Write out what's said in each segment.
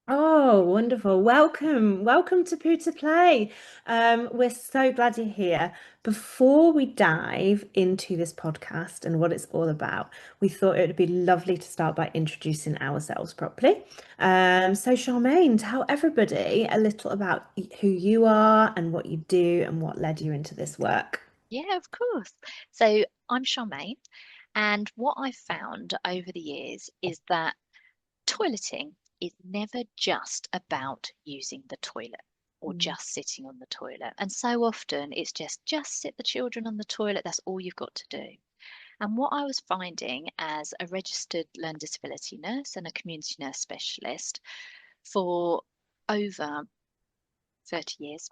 Oh, wonderful. Welcome. Welcome to Poo2Play. We're so glad you're here. Before we dive into this podcast and what it's all about, we thought it would be lovely to start by introducing ourselves properly. So Charmaine, tell everybody a little about who you are and what you do and what led you into this work. Yeah, of course. So I'm Charmaine, and what I've found over the years is that toileting is never just about using the toilet or Mm. just sitting on the toilet. And so often it's just sit the children on the toilet, that's all you've got to do. And what I was finding as a registered learning disability nurse and a community nurse specialist for over 30 years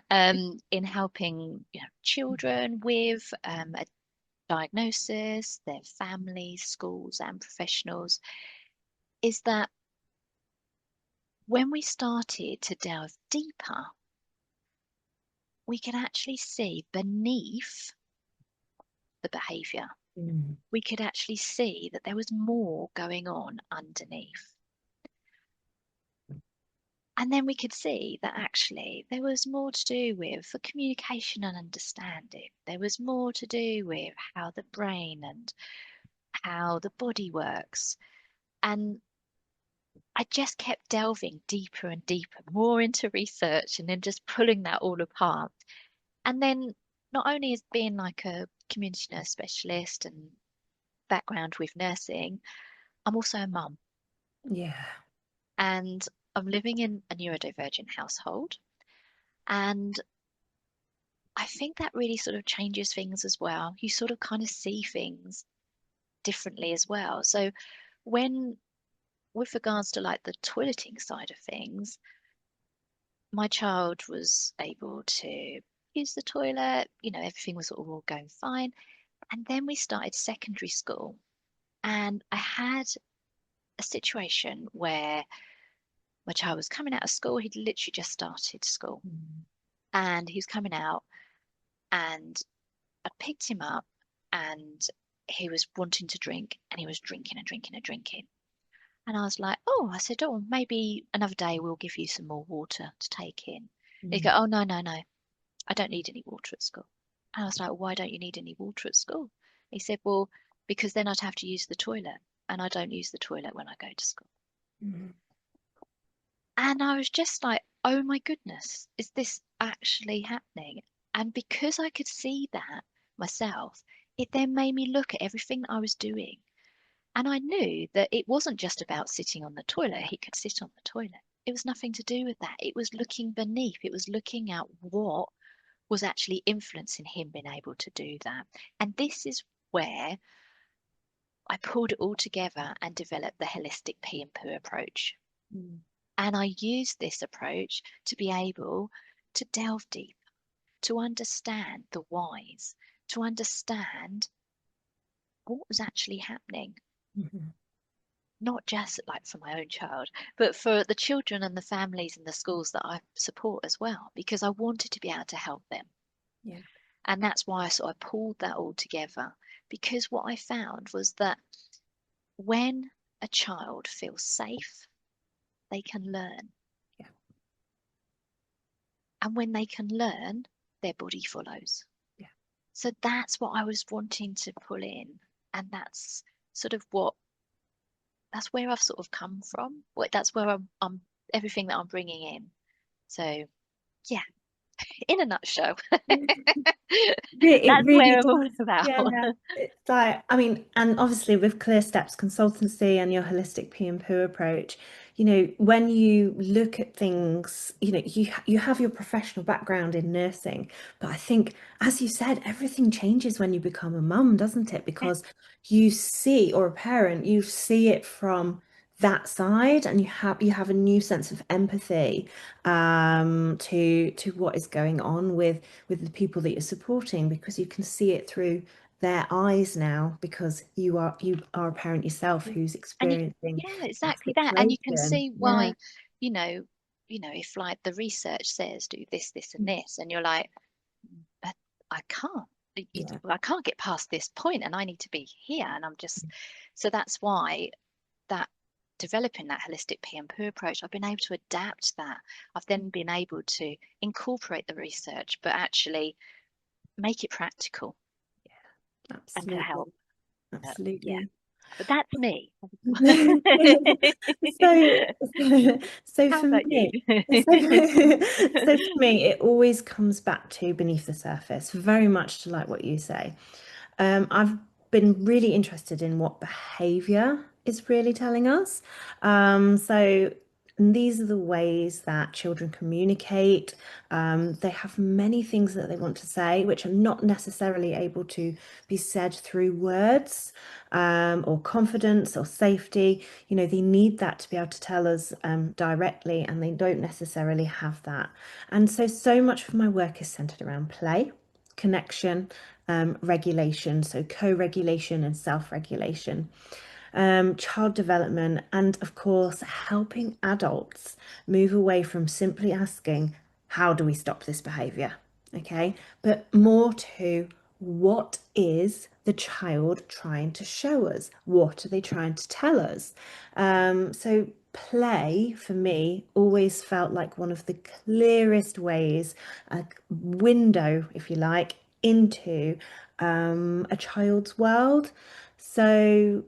in helping children with a diagnosis, their families, schools, and professionals, is that when we started to delve deeper, we could actually see beneath the behaviour. Mm. We could actually see that there was more going on underneath. And then we could see that actually there was more to do with the communication and understanding. There was more to do with how the brain and how the body works. And I just kept delving deeper and deeper, more into research and then just pulling that all apart. And then not only as being like a community nurse specialist and background with nursing, I'm also a mum Yeah. and I'm living in a neurodivergent household. And I think that really sort of changes things as well. You sort of kind of see things differently as well. So when with regards to like the toileting side of things, my child was able to use the toilet, everything was all going fine. And then we started secondary school, and I had a situation where my child was coming out of school. He'd literally just started school, Mm. and he was coming out, and I picked him up, and he was wanting to drink, and he was drinking and drinking and drinking. And I was like, oh, I said, oh, maybe another day we'll give you some more water to take in. He'd go, Mm. oh, no, no, no, I don't need any water at school. And I was like, why don't you need any water at school? He said, well, because then I'd have to use the toilet, and I don't use the toilet when I go to school. Mm. And I was just like, oh my goodness, is this actually happening? And because I could see that myself, it then made me look at everything that I was doing. And I knew that it wasn't just about sitting on the toilet. He could sit on the toilet. It was nothing to do with that. It was looking beneath. It was looking at what was actually influencing him being able to do that. And this is where I pulled it all together and developed the holistic P and Poo approach. Mm. And I used this approach to be able to delve deep, to understand the whys, to understand what was actually happening, Mhm. not just like for my own child, but for the children and the families and the schools that I support as well, because I wanted to be able to help them. Yeah. And that's why I sort of pulled that all together. Because what I found was that when a child feels safe, they can learn. Yeah. And when they can learn, their body follows. Yeah. So that's what I was wanting to pull in. And that's sort of that's where I've sort of come from. That's where I'm everything that I'm bringing in. So yeah, in a nutshell, It that's really where I'm does. all about. Yeah. It's like, I mean, and obviously with Clear Steps Consultancy and your holistic P and Poo approach, when you look at things, you have your professional background in nursing, but I think, as you said, everything changes when you become a mum, doesn't it? Yeah. Because you see, or a parent, you see it from that side, and you have a new sense of empathy to what is going on with the people that you're supporting, because you can see it through their eyes now, because you are a parent yourself who's And you, experiencing yeah, that exactly that. And you can situation. see Yeah. why, you know, if like the research says do this, this, and this, and you're like, but I can't. Yeah. I can't get past this point, and I need to be here. And I'm just, so that's why that. developing that holistic P and Poo approach, I've been able to adapt that. I've then been able to incorporate the research, but actually make it practical and to Absolutely. help. Yeah, Absolutely. but that's me. So, so How for about you? me, so for me, it always comes back to beneath the surface, very much to like what you say. I've been really interested in what behavior is really telling us. So these are the ways that children communicate. They have many things that they want to say, which are not necessarily able to be said through words, or confidence or safety. You know, they need that to be able to tell us directly, and they don't necessarily have that. And so, so much of my work is centered around play, connection, regulation, so co-regulation and self-regulation, child development, and of course, helping adults move away from simply asking, how do we stop this behavior? Okay, but more to what is the child trying to show us? What are they trying to tell us? So play for me always felt like one of the clearest ways, a window, if you like, into a child's world. So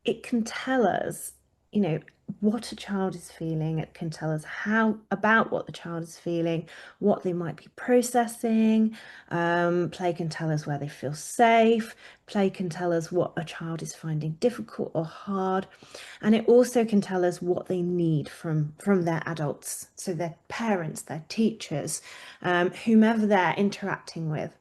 it can tell us, you know, what a child is feeling. It can tell us how about what the child is feeling, what they might be processing. Play can tell us where they feel safe. Play can tell us what a child is finding difficult or hard. And it also can tell us what they need from their adults, so their parents, their teachers, whomever they're interacting with.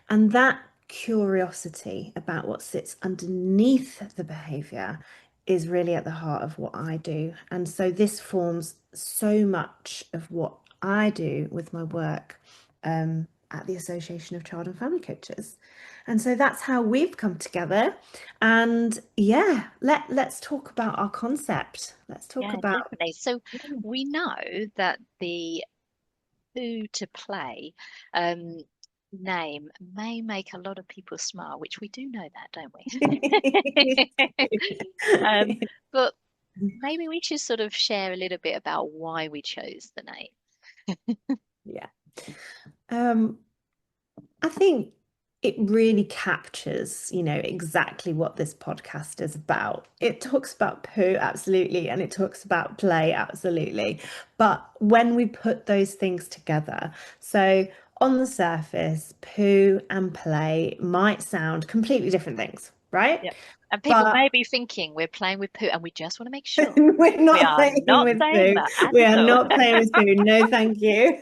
And that curiosity about what sits underneath the behavior is really at the heart of what I do. And so this forms so much of what I do with my work at the Association of Child and Family Coaches. And so that's how we've come together. And yeah, let's talk about our concept. Let's talk Yeah, about definitely. So we know that the Poo2Play name may make a lot of people smile, which we do know that, don't we? But maybe we should sort of share a little bit about why we chose the name. yeah. Um, I think it really captures, exactly what this podcast is about. It talks about poo, absolutely, and it talks about play, absolutely. But when we put those things together, so on the surface, poo and play might sound completely different things, right? Yeah. And people But may be thinking we're playing with poo, and we just want to make sure we're we not are playing not with saying poo. that at We are all. not playing with poo. No, thank you.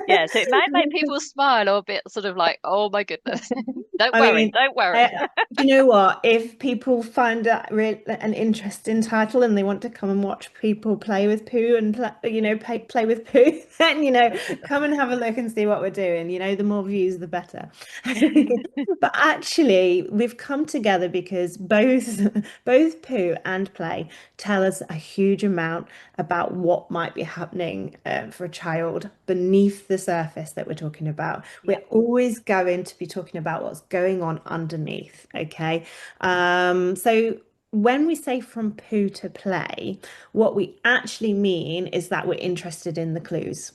Yeah, so it might make people smile or a bit sort of like, oh my goodness. Don't I worry, mean, don't worry. do you know what? If people find that an interesting title and they want to come and watch people play with poo and play with poo, then come and have a look and see what we're doing. The more views, the better. But actually, we've come together because both poo and play tell us a huge amount about what might be happening for a child beneath the surface that we're talking about. Yeah, We're always going to be talking about what's going on underneath, okay? So when we say from poo to play, what we actually mean is that we're interested in the clues.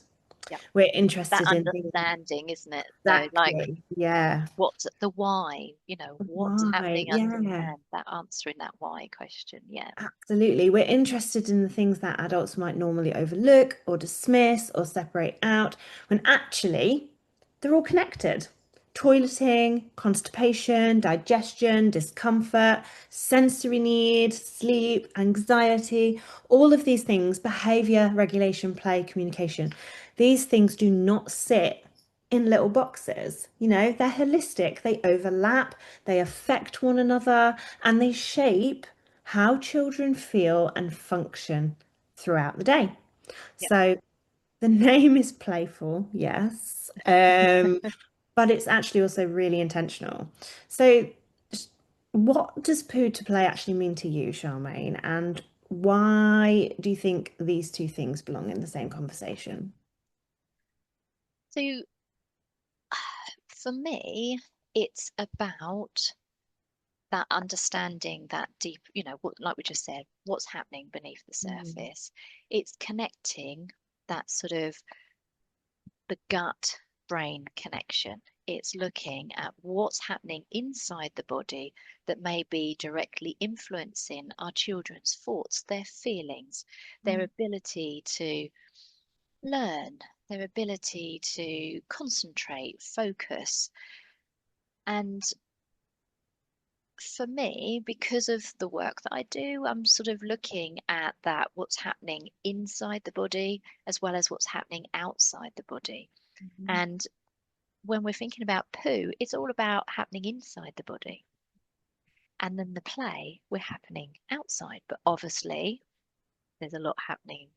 yeah. We're That interested in things understanding, isn't it? So like exactly. Yeah. what's the why, what's Why? happening Yeah. understand, that answering that why question. Yeah. Absolutely. We're interested in the things that adults might normally overlook or dismiss or separate out, when actually they're all connected. Toileting, constipation, digestion, discomfort, sensory needs, sleep, anxiety, all of these things, behavior, regulation, play, communication, these things do not sit in little boxes. They're holistic, they overlap, they affect one another, and they shape how children feel and function throughout the day. Yeah. So the name is playful, yes, but it's actually also really intentional. So, what does poo to play actually mean to you, Charmaine? And why do you think these two things belong in the same conversation? So for me, it's about that understanding, that deep, what, like we just said, what's happening beneath the Mm. surface. It's connecting that sort of the gut brain connection. It's looking at what's happening inside the body that may be directly influencing our children's thoughts, their feelings, their Mm. ability to learn, their ability to concentrate, focus. And for me, because of the work that I do, I'm sort of looking at that, what's happening inside the body as well as what's happening outside the body. Mhm. And when we're thinking about poo, it's all about happening inside the body. And then the play, we're happening outside. But obviously, there's a lot happening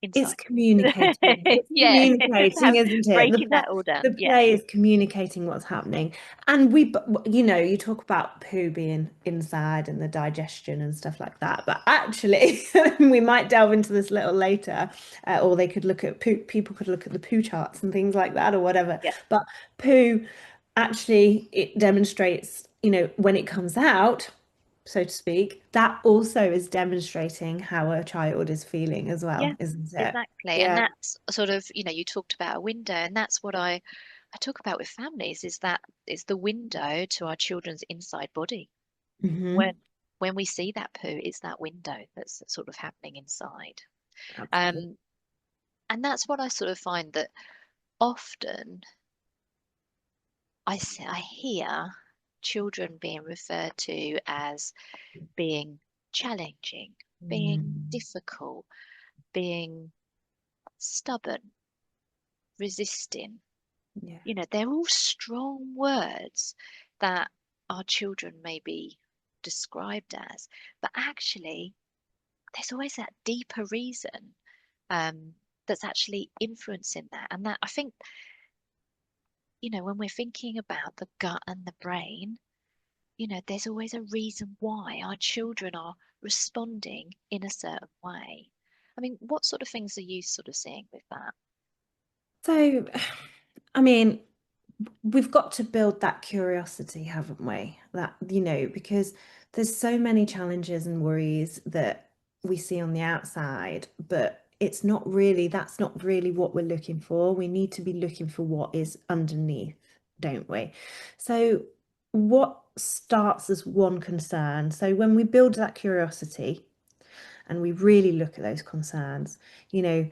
It's inside. communicating. It's Yeah, communicating, isn't it? breaking that all down. The Yeah, play is communicating what's happening. And you talk about poo being inside and the digestion and stuff like that. But actually, we might delve into this a little later, or they could look at poo, people could look at the poo charts and things like that or whatever. yeah, But poo actually, it demonstrates, when it comes out, so to speak, that also is demonstrating how a child is feeling as yeah, well, isn't it? exactly. And Yeah. that's sort of, you talked about a window, and that's what I talk about with families is that it's the window to our children's inside body. Hmm. When we see that poo, it's that window that's sort of happening inside. Absolutely. Um, and that's what I sort of find that often I hear children being referred to as being challenging, being Mm. difficult, being stubborn, resisting. Yeah. They're all strong words that our children may be described as, but actually, there's always that deeper reason um, that's actually influencing that. And that I think, when we're thinking about the gut and the brain, there's always a reason why our children are responding in a certain way. I mean, what sort of things are you sort of seeing with that? So, I mean, we've got to build that curiosity, haven't we? Because there's so many challenges and worries that we see on the outside, but that's not really what we're looking for. We need to be looking for what is underneath, don't we? So, what starts as one concern? So, when we build that curiosity and we really look at those concerns, you know,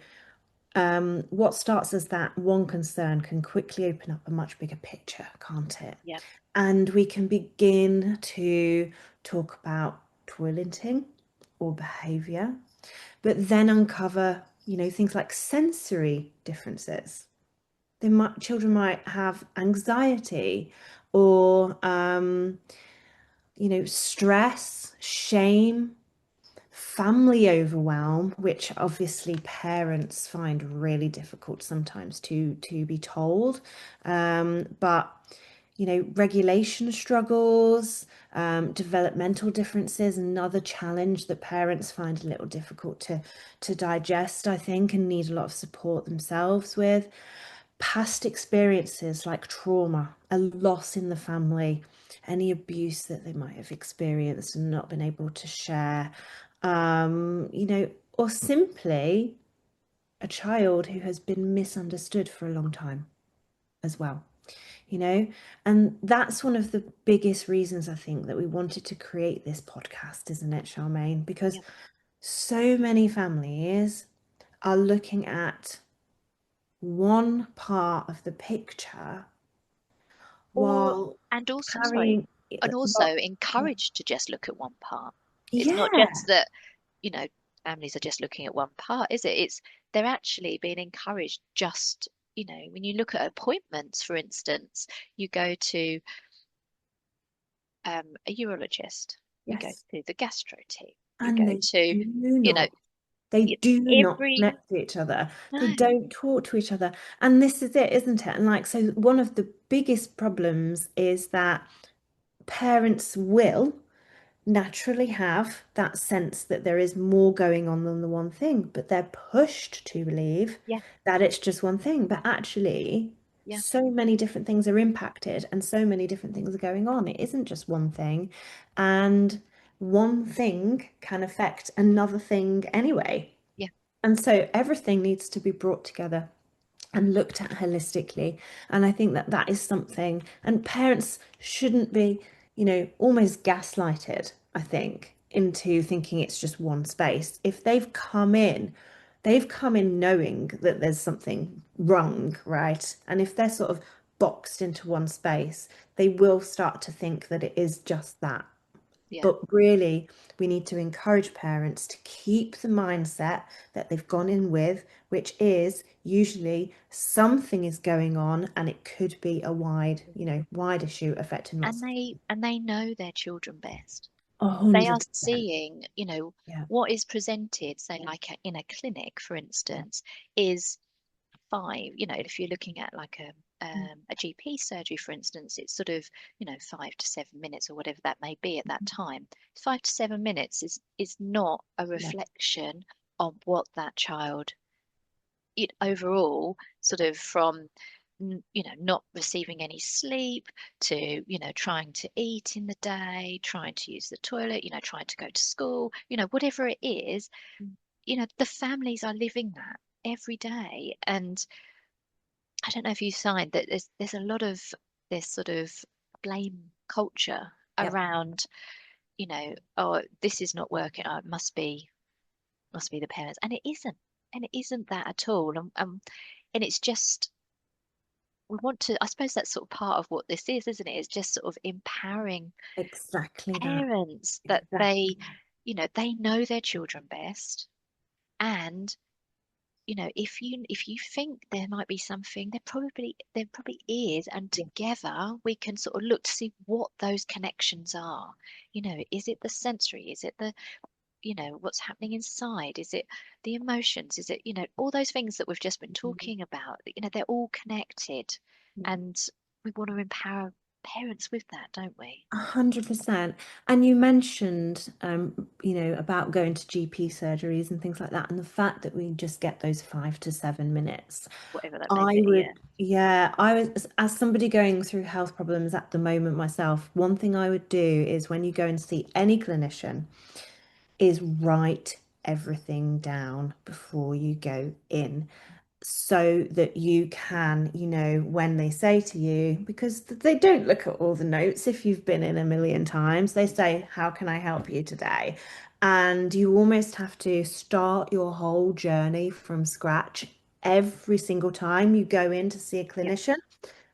what starts as that one concern can quickly open up a much bigger picture, can't it? Yeah, And we can begin to talk about toileting or behavior, but then uncover, things like sensory differences. Children might have anxiety or, stress, shame, family overwhelm, which obviously parents find really difficult sometimes to be told. But regulation struggles, developmental differences, another challenge that parents find a little difficult to digest, I think, and need a lot of support themselves with. Past experiences like trauma, a loss in the family, any abuse that they might have experienced and not been able to share, or simply a child who has been misunderstood for a long time as well, you know. And that's one of the biggest reasons I think that we wanted to create this podcast, isn't it, Charmaine? Because yeah. so many families are looking at one part of the picture Or while and also, sorry, carrying, and also well, encouraged to just look at one part. It's not yeah. just that, you know, families are just looking at one part, is it? It's they're actually being encouraged just, when you look at appointments, for instance, you go to a urologist, you go Yes. to the gastro team, you And go they to, do you know, not. They do not every, connect to each other. They no, don't talk to each other. And this is it, isn't it? And so one of the biggest problems is that parents will naturally have that sense that there is more going on than the one thing, but they're pushed to believe yeah, that it's just one thing. But actually, Yeah, so many different things are impacted and so many different things are going on. It isn't just one thing. And one thing can affect another thing anyway. yeah, And so everything needs to be brought together and looked at holistically. And I think that that is something, and parents shouldn't be, almost gaslighted, I think, into thinking it's just one space. If they've come in knowing that there's something wrong, right? And if they're sort of boxed into one space, they will start to think that it is just that. yeah. But really, we need to encourage parents to keep the mindset that they've gone in with, which is usually something is going on and it could be a wide issue affecting lots And of they know their children best. a They are hundred percent. seeing, Yeah. what is presented, say like in a clinic, for Yeah. instance, is five, if you're looking at like a GP surgery, for instance, it's sort of, 5 to 7 minutes or whatever that may be at that time. 5 to 7 minutes is not a Yeah. reflection on what that child, overall, sort of from, not receiving any sleep to, trying to eat in the day, trying to use the toilet, trying to go to school, whatever it is, the families are living that every day. And I don't know if you find that there's a lot of this sort of blame culture Yeah. around, oh, this is not working. Oh, it must be the parents, and it isn't that at all. And it's just we want to. I suppose that's sort of part of what this is, isn't it? It's just sort of empowering Exactly that. parents that Exactly. they know their children best, and if you think there might be something, there probably is, and Yeah. together we can sort of look to see what those connections are. Is it the sensory? Is it the, what's happening inside? Is it the emotions? Is it, all those things that we've just been talking about? They're all connected, and we want to empower parents with that, don't we? 100%. And you mentioned, about going to GP surgeries and things like that, and the fact that we just get those 5 to 7 minutes. Whatever that may I be. would, Yeah, yeah, I was, as somebody going through health problems at the moment myself, one thing I would do is when you go and see any clinician, is write everything down before you go in so that you can, when they say to you, because they don't look at all the notes if you've been in a million times, they say, "How can I help you today?" And you almost have to start your whole journey from scratch every single time you go in to see a yeah, clinician.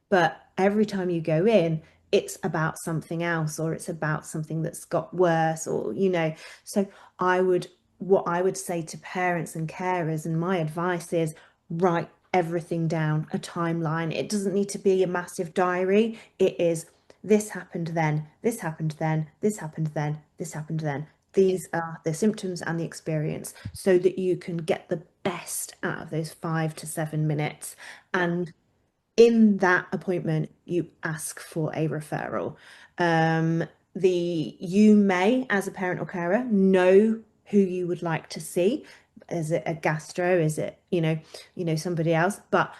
But every time you go in, it's about something else or it's about something that's got worse or, So what I would say to parents and carers, and my advice is write everything down, a timeline. It doesn't need to be a massive diary. It is this happened then, this happened then, this happened then, this happened then. yeah, These are the symptoms and the experience so that you can get the best out of those 5 to 7 minutes. yeah, And in that appointment, you ask for a referral. Um, you may, as a parent or carer, know who you would like to see. Is it a gastro? Is it, somebody else? But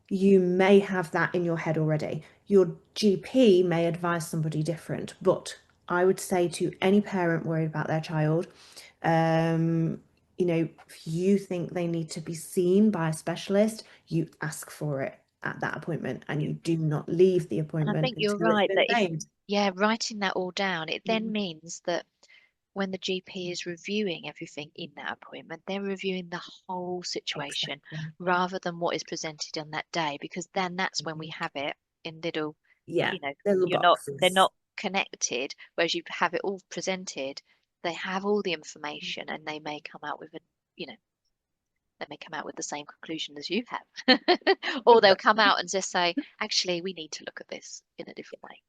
you may have that in your head already. Your GP may advise somebody different, but I would say to any parent worried about their child, um, if you think they need to be seen by a specialist, you ask for it at that appointment and yeah. you do not leave the And I appointment think you're until it's right been that if, named. yeah, writing that all down, it then Mhm. means that when the GP is reviewing everything in that appointment, they're reviewing the whole situation Exactly. rather than what is presented on that day, because then that's when we Mhm. have it in little, Yeah, you know, the little they're boxes. not connected, whereas you have it all presented, they have all the information and they may come out with you know, they may come out with the same conclusion as you have. Or they'll come Exactly. out and just say, actually, we need to look at this in a different way.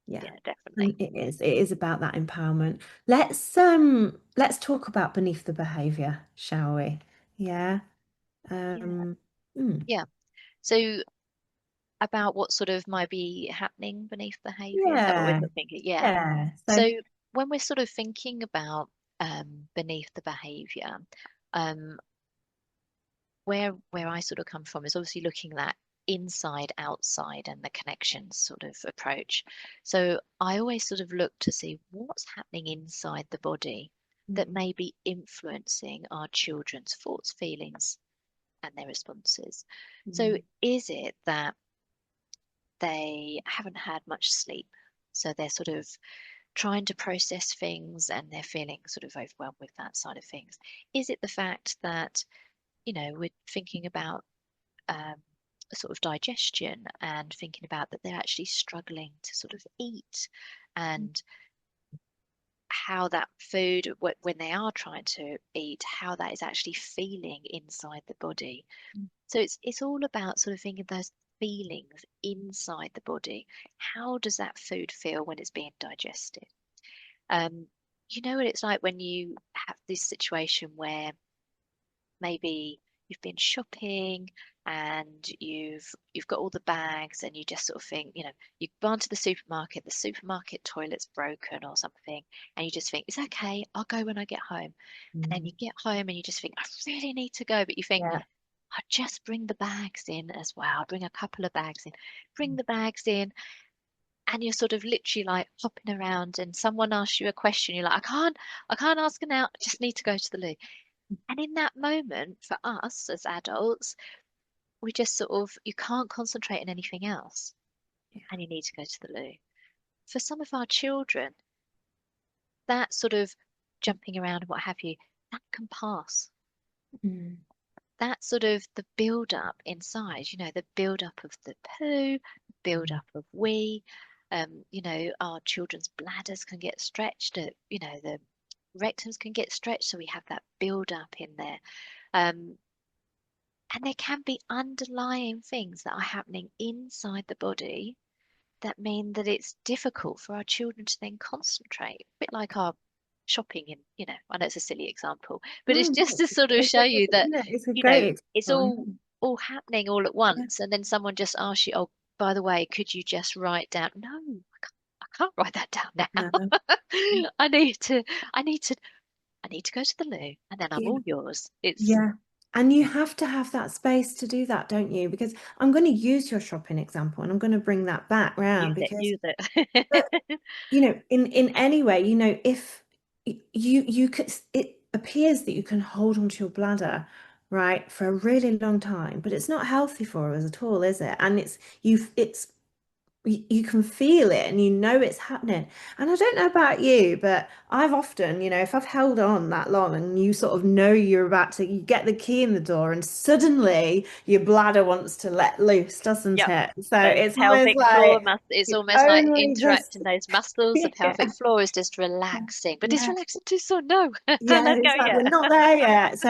Yeah. Yeah, definitely. And it is about that empowerment. Let's talk about beneath the behavior, shall we? Yeah. Yeah. Um, hmm. Yeah. So about what sort of might be happening beneath behavior, is that what we're Yeah. sort of thinking? Yeah. Yeah. So when we're sort of thinking about beneath the behavior, um, where I sort of come from is obviously looking at inside outside and the connections sort of approach. So I always sort of look to see what's happening inside the body that Mm, may be influencing our children's thoughts, feelings, and their responses. So mm, is it that they haven't had much sleep? So they're sort of trying to process things and they're feeling sort of overwhelmed with that side of things. Is it the fact that, we're thinking about um, sort of digestion and thinking about that they're actually struggling to sort of eat and how that food, when they are trying to eat, how that is actually feeling inside the body. mm, So it's all about sort of thinking of those feelings inside the body. How does that food feel when it's being digested? Um, you know what it's like when you have this situation where maybe you've been shopping and you've got all the bags and you just sort of think, you've gone to the supermarket toilet's broken or something, and you just think, it's okay, I'll go when I get home. And then you mm. get home and you just think, I really need to go, but you think, Yeah. I'll just bring the bags in as well. I'll bring a couple of bags in, bring the bags in, and you're sort of literally like hopping around and someone asks you a question, you're like, I can't ask her now, I just need to go to the loo. And in that moment, for us as adults, we just sort of, you can't concentrate on anything else Yeah. and you need to go to the loo. For some of our children, that sort of jumping around and what have you, that can pass. Mm, That sort of the build up inside, the build up of the poo, build mm, up of wee, our children's bladders can get stretched, the rectums can get stretched, so we have that build up in there. Um, And there can be underlying things that are happening inside the body that mean that it's difficult for our children to then concentrate. A bit like our shopping in, I know it's a silly example, but it's mm. just to sort of show you that, It's a great it's example. all happening all at Yeah. once. And then someone just asks you, oh, by the way, could you just write down? No, I can't write that down No. now. I need to, I need to, I need to go to the loo and then I'm Yeah. all yours. It's, Yeah. And you have to have that space to do that, don't you? Because I'm going to use your shopping example and I'm going to bring that back round because, use but, it. in any way, if you could, it appears that you can hold onto your bladder, right, for a really long time, but it's not healthy for us at all, is it? And it's you can feel it and you know it's happening. And I don't know about you, but I've often, if I've held on that long and you sort of know you're about to, you get the key in the door and suddenly your bladder wants to let loose, doesn't Yep. it? So Those it's almost pelvic floor like it's you almost like only just, interacting those muscles. The yeah, pelvic floor is just relaxing, but it's yeah. relaxing too soon. No, Yeah, let go it's like we're yet. not there yet. So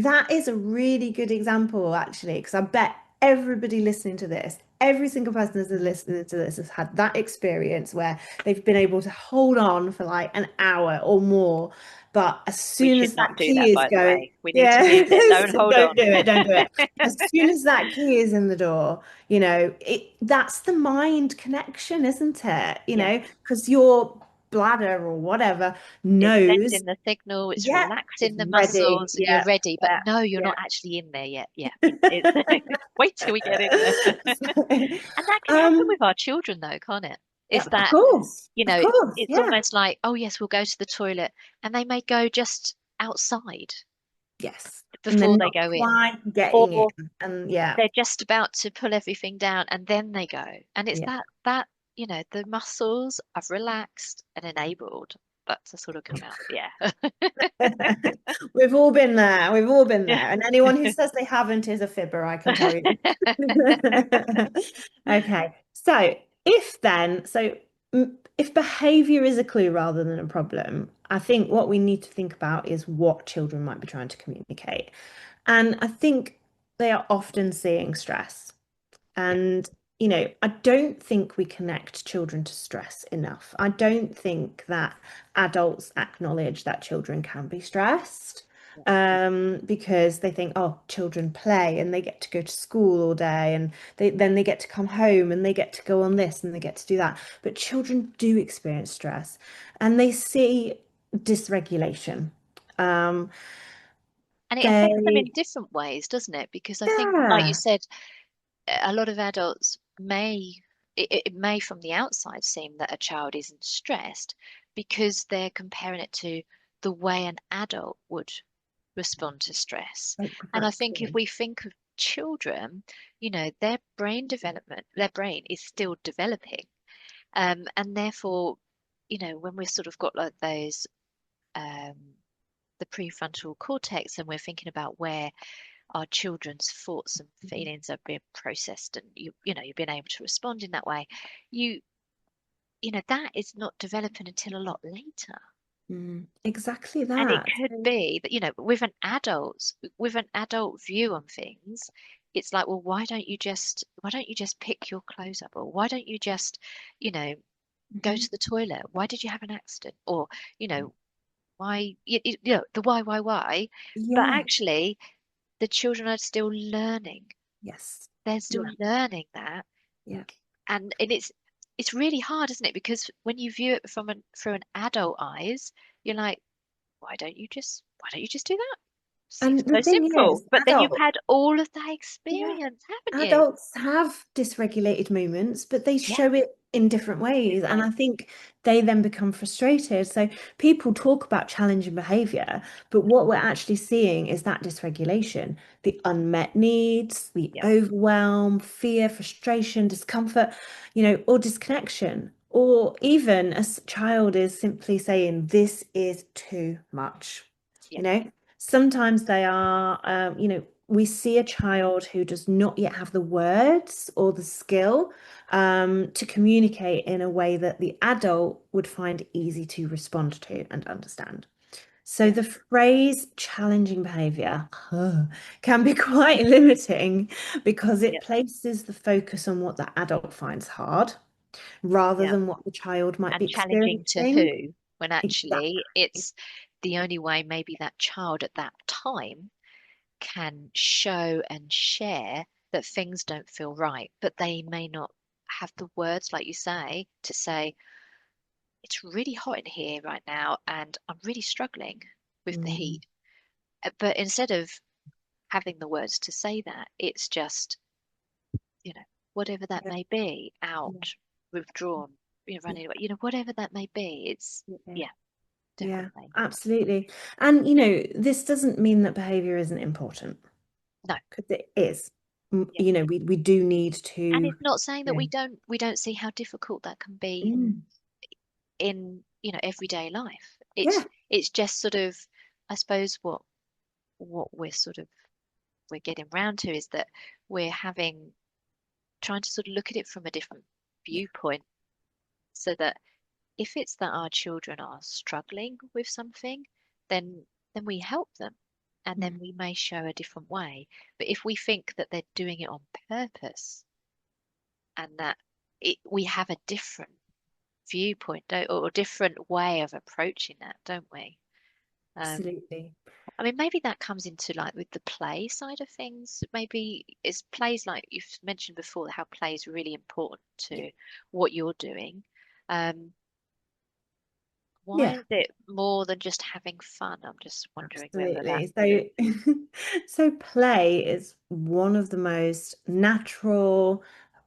that is a really good example actually, because I bet everybody listening to this, every single person that's listening to this has had that experience where they've been able to hold on for like an hour or more. But as We soon should as not that do that, key is by the going, way. We need to yeah, leave it. Don't hold don't on. do it, don't do it. As soon as that key is in the door, that's the mind connection, isn't it? Yeah, Because your bladder or whatever it's knows. sending the signal. It's Yeah, it's relaxing the ready. muscles. You're Yeah, ready, but yeah, no, you're not yeah. actually in there yet. Yeah, it's wait till we get in there. And that can happen Um, with our children, though, can't it? yeah, Is that of course, it's yeah, almost like, oh, yes, we'll go to the toilet. And they may go just outside yes. And they're before they not go in, quite getting in, or and yeah, they're just about to pull everything down and then they go. And it's yeah. the muscles have relaxed and enabled that to sort of come out. Yeah. We've all been there. We've all been there. Yeah. And anyone who says they haven't is a fibber, I can tell you. Okay. If behavior is a clue rather than a problem, I think what we need to think about is what children might be trying to communicate. And I think they are often seeing stress. And, I don't think we connect children to stress enough. I don't think that adults acknowledge that children can be stressed because they think, oh, children play and they get to go to school all day and then they get to come home and they get to go on this and they get to do that. But children do experience stress and they see dysregulation. Um, And it affects them in they, different ways, doesn't it? Because I think, like you yeah, said, a lot of adults it may from the outside seem that a child isn't stressed because they're comparing it to the way an adult would respond to stress. And I think if Exactly. we think of children, their brain development, their brain is still developing. And therefore, when we've sort of got like those um, the prefrontal cortex and we're thinking about where our children's thoughts and feelings are being processed and you've been able to respond in that way, you that is not developing until a lot later. Exactly And it that. could be that, with an adult view on things, it's like, well, why don't you just pick your clothes up? Or why don't you just, you know, go Mhm. to the toilet? Why did you have an accident? Or, you know, why, the why. But Yeah. actually, the children are still learning. Yes. They're still Yeah. learning that. Yeah. And it's really hard, isn't it? Because when you view it through an adult eyes, you're like, why don't you just do that? Seems And the so thing simple. is, But then you've adults, had all of that yeah, experience, haven't you? adults have dysregulated moments, but they Yeah, show it in different ways. different And way. I think they then become frustrated. So people talk about challenging behavior, but what we're actually seeing is that dysregulation, the unmet needs, the Yeah, overwhelm, fear, frustration, discomfort, or disconnection. Or even child is simply saying, this is too much. yeah, You know, sometimes they are, we see a child who does not yet have the words or the skill to communicate in a way that the adult would find easy to respond to and understand. So yeah, the phrase challenging behavior can be quite limiting because yeah, it places the focus on what the adult finds hard rather yeah. than what the child might be And challenging to experiencing. who? When actually Exactly. it's the only way maybe that child at that time can show and share that things don't feel right, but they may not have the words, like you say, to say, it's really hot in here right now and I'm really struggling with the Mm, heat. But instead of having the words to say that, it's just, you know, whatever that yeah, may be, yeah, out, withdrawn, running away, whatever that may be. It's, yeah. yeah, Yeah, definitely. absolutely. And this doesn't mean that behavior isn't important No, because it is. yeah. We do need And to, it's not saying that yeah. we don't see how difficult that can be Mm, in everyday life. It's yeah. it's just sort of, I suppose, what we're getting round to is that we're trying to sort of look at it from a different Yeah. viewpoint, so that if it's that our children are struggling with something, then we help them, and then Mm, we may show a different way. But if we think that they're doing it on purpose and that we have a different viewpoint, or a different way of approaching that, don't we? Um, absolutely. I mean, maybe that comes into like with the play side of things. Maybe it's plays like you've mentioned before, how play is really important Yeah. to what you're doing. Um, why Yeah, is it more than just having fun? I'm just wondering whether that absolutely. sort of, So play is one of the most natural,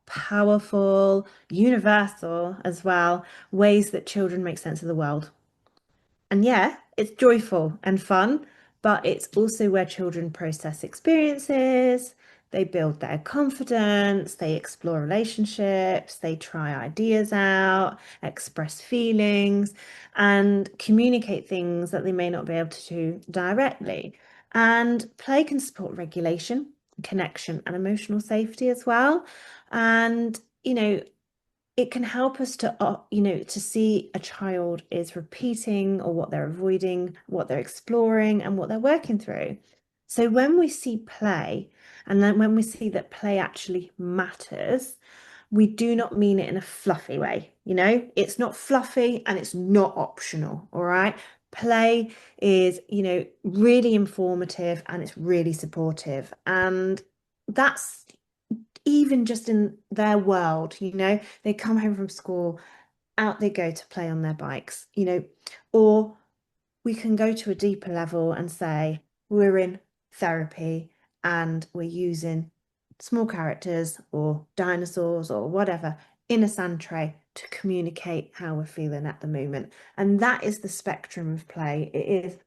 powerful, universal as well ways that children make sense of the world. And yeah, it's joyful and fun, but it's also where children process experiences, they build their confidence, they explore relationships, they try ideas out, express feelings, and communicate things that they may not be able to do directly. And play can support regulation, connection, and emotional safety as well. And, it can help us to to see a child is repeating or what they're avoiding, what they're exploring, and what they're working through. So when we see play, and then when we see that play actually matters, we do not mean it in a fluffy way. It's not fluffy and it's not optional. All right. Play is, really informative and it's really supportive. And that's even just in their world, they come home from school, out they go to play on their bikes, or we can go to a deeper level and say we're in therapy and we're using small characters or dinosaurs or whatever in a sand tray to communicate how we're feeling at the moment. And that is the spectrum of play. It is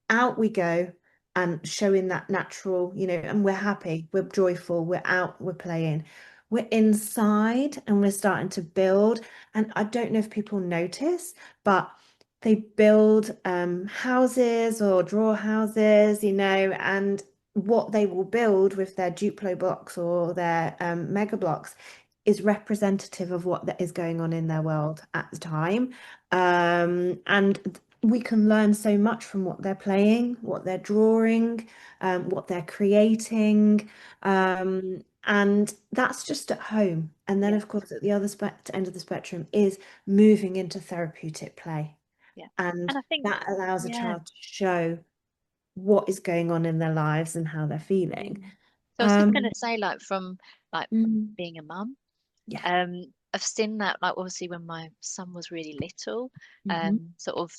out we go and showing that natural, and we're happy, we're joyful, we're out, we're playing. We're inside and we're starting to build. And I don't know if people notice, but they build houses or draw houses, and what they will build with their Duplo blocks or their Mega blocks is representative of what that is going on in their world at the time. And we can learn so much from what they're playing, what they're drawing, what they're creating. And that's just at home. And then, Yeah. of course, at the other end of the spectrum is moving into therapeutic play. Yeah. And And I think, that allows a yeah. child to show what is going on in their lives and how they're feeling. Mm. So I was just going Um, to say, like, from like mm, being a mum, yeah. I've seen that, like, obviously when my son was really little, Hmm. sort of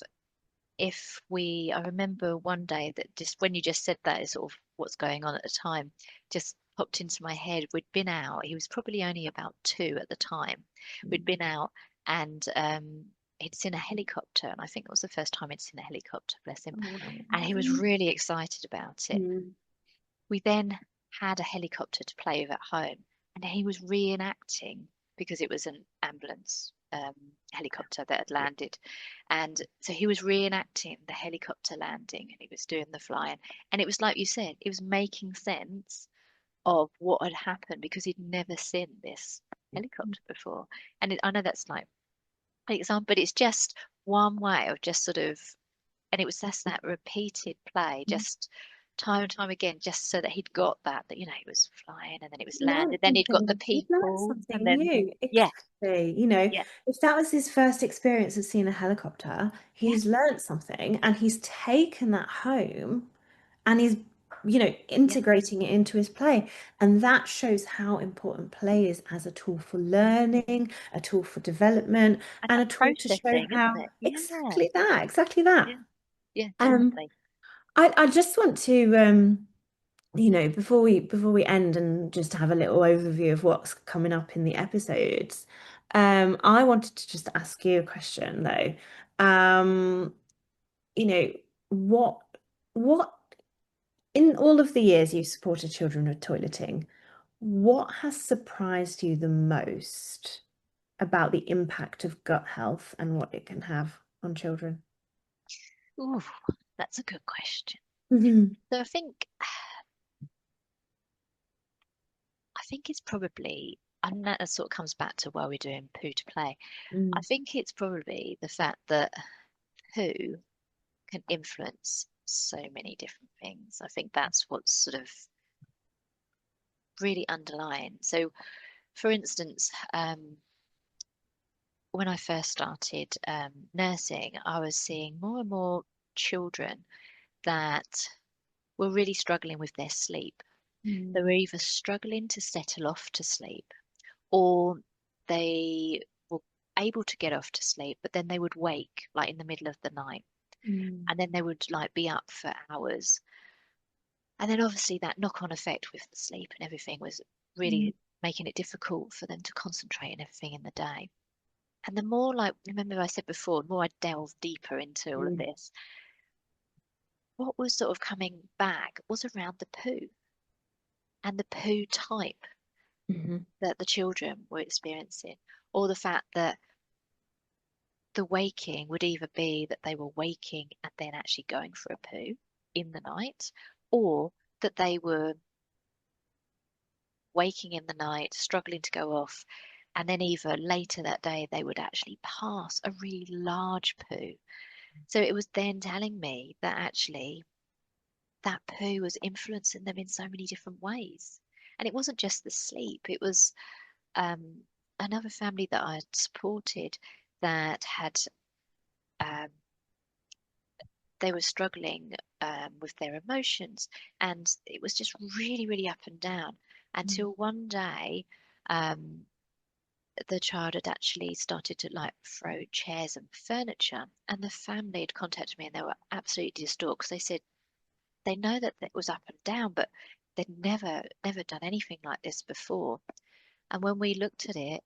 I remember one day that just when you just said that is sort of what's going on at the time, just popped into my head. We'd been out, he was probably only about 2 at the time. We'd been out and he'd seen a helicopter, and I think it was the first time he'd seen a helicopter, bless him. Oh, And he was really excited about it. mm, We then had a helicopter to play with at home, and he was reenacting because it was an ambulance helicopter that had landed. And so he was reenacting the helicopter landing and he was doing the flying. And it was like you said, it was making sense of what had happened because he'd never seen this helicopter before. And I know that's like an example, but it's just one way of just sort of, and it was just that repeated play, mm. just time and time again, just so that he'd got that, he was flying and then it was Learn landed, then he'd got the something. You've learned people, and something then, new. yeah, Exactly. yeah, If that was his first experience of seeing a helicopter, yeah, he's learned something and he's taken that home and he's, yeah, integrating it into his play. And that shows how important play is as a tool for learning, a tool for development, and and for a tool to show processing, isn't how it? Yeah, exactly that, exactly that. yeah, yeah, Um, definitely. I just want to before we end and just have a little overview of what's coming up in the episodes, I wanted to just ask you a question though. Um, you know, what what in all of the years you've supported children with toileting, what has surprised you the most about the impact of gut health and what it can have on children? Ooh, that's a good question. Mhm. So I think it's probably, and that sort of comes back to why we're doing Poo2Play. I Mm, think it's probably the fact that poo can influence so many different things. I think that's what's sort of really underlying. So, for instance, when I first started nursing, I was seeing more and more children that were really struggling with their sleep. They were mm, either struggling to settle off to sleep, or they were able to get off to sleep, but then they would wake like in the middle of the night, mm, and then they would like be up for hours. And then obviously that knock-on effect with the sleep and everything was mm, really making it difficult for them to concentrate and everything in the day. And the more, like, remember I said before, the more I delved deeper into all of mm, this, what was sort of coming back was around the poo and the poo type mhm, that the children were experiencing, or the fact that the waking would either be that they were waking and then actually going for a poo in the night, or that they were waking in the night, struggling to go off, and then either later that day they would actually pass a really large poo. So it was then telling me that actually that poo was influencing them in so many different ways. And it wasn't just the sleep, it was um, another family that I had supported that had um, they were struggling with their emotions, and it was just really, really up and down mm, until one day um, the child had actually started to like throw chairs and furniture, and the family had contacted me and they were absolutely distraught because they said they know that it was up and down, but they'd never done anything like this before. And when we looked at it,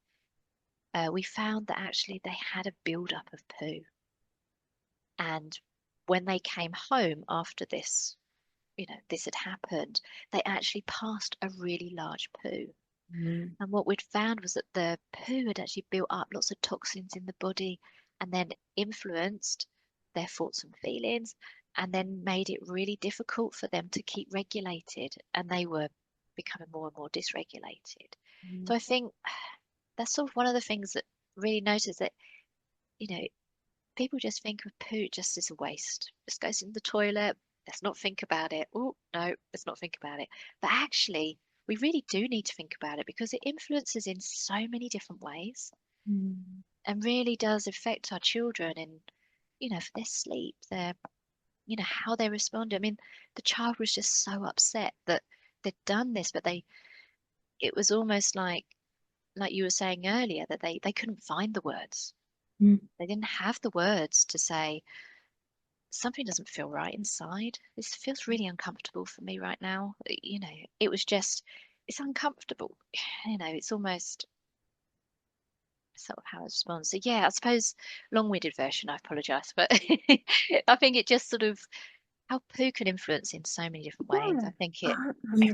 we found that actually they had a build-up of poo. And when they came home after this, this had happened, they actually passed a really large poo. Mm. And what we'd found was that the poo had actually built up lots of toxins in the body and then influenced their thoughts and feelings, and then made it really difficult for them to keep regulated. And they were becoming more and more dysregulated. Mm. So I think that's sort of one of the things that really notice that, you know, people just think of poo just as a waste. Just goes in the toilet. Let's not think about it. Oh, no, let's not think about it. But actually, we really do need to think about it because it influences in so many different ways Mm. and really does affect our children in, for their sleep, their, how they respond. I mean, the child was just so upset that they'd done this, but it was almost like you were saying earlier, that they couldn't find the words. Mm. They didn't have the words to say, something doesn't feel right inside. This feels really uncomfortable for me right now. It was just, it's uncomfortable. It's almost sort of how I respond. So yeah, I suppose long-winded version, I apologize, but I think it just sort of how poo can influence in so many different ways. Yeah, I think it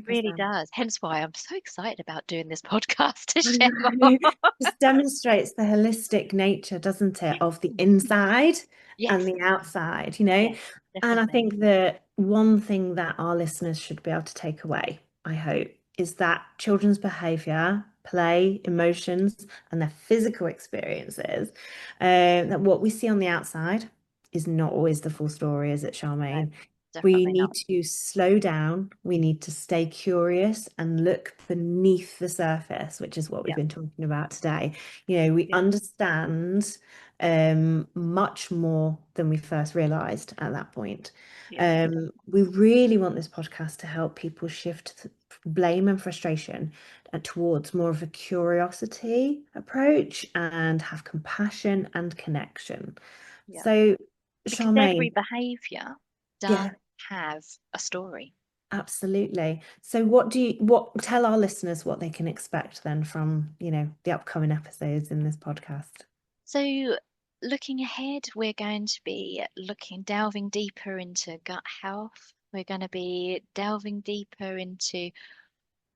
really 100%. does. Hence why I'm so excited about doing this podcast to I share more. know. Just demonstrates the holistic nature, doesn't it, of the inside and Yes, the outside, you know? yes, And I definitely. think that one thing that our listeners should be able to take away, I hope, is that children's behavior, play, emotions, and their physical experiences, that what we see on the outside is not always the full story, is it, No, Charmaine? We definitely need not. to slow down. We need to stay curious and look beneath the surface, which is what we've Yeah, been talking about today. You know, we yeah, understand much more than we first realized at that point. yeah, We really want this podcast to help people shift blame and frustration towards more of a curiosity approach and have compassion and connection. yeah. So, Because every Charmaine, behavior does yeah. have a story. Absolutely. So tell our listeners what they can expect then from, the upcoming episodes in this podcast. So, looking ahead, we're going to be delving deeper into gut health. We're going to be delving deeper into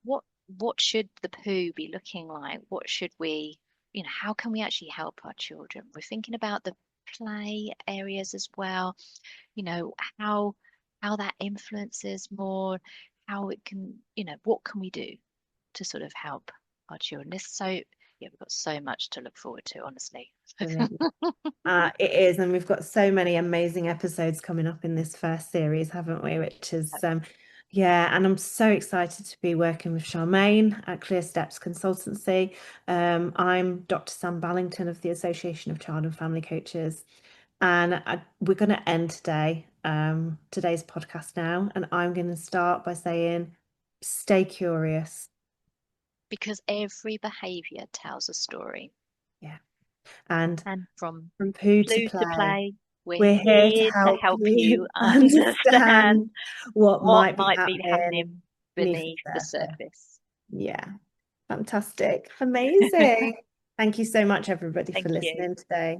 what what should the poo be looking like? What should we, how can we actually help our children? We're thinking about the play areas as well, you know, how how that influences more, how it can, what can we do to sort of help our children? Yeah, we've got so much to look forward to, honestly. Brilliant. It is, and we've got so many amazing episodes coming up in this first series, haven't we? Which is, yeah, and I'm so excited to be working with Charmaine at Clear Steps Consultancy. I'm Dr. Sam Ballington of the Association of Child and Family Coaches, and we're going to end today's podcast now, and I'm going to start by saying, stay curious. Because every behavior tells a story. Yeah, and And from from poo to Poo to play. Play, we're We're here to here to help help you you understand understand what what might be might be happening happening beneath beneath the the surface. surface. Yeah, fantastic. Amazing. Thank you so much, everybody, Thank for you. listening today.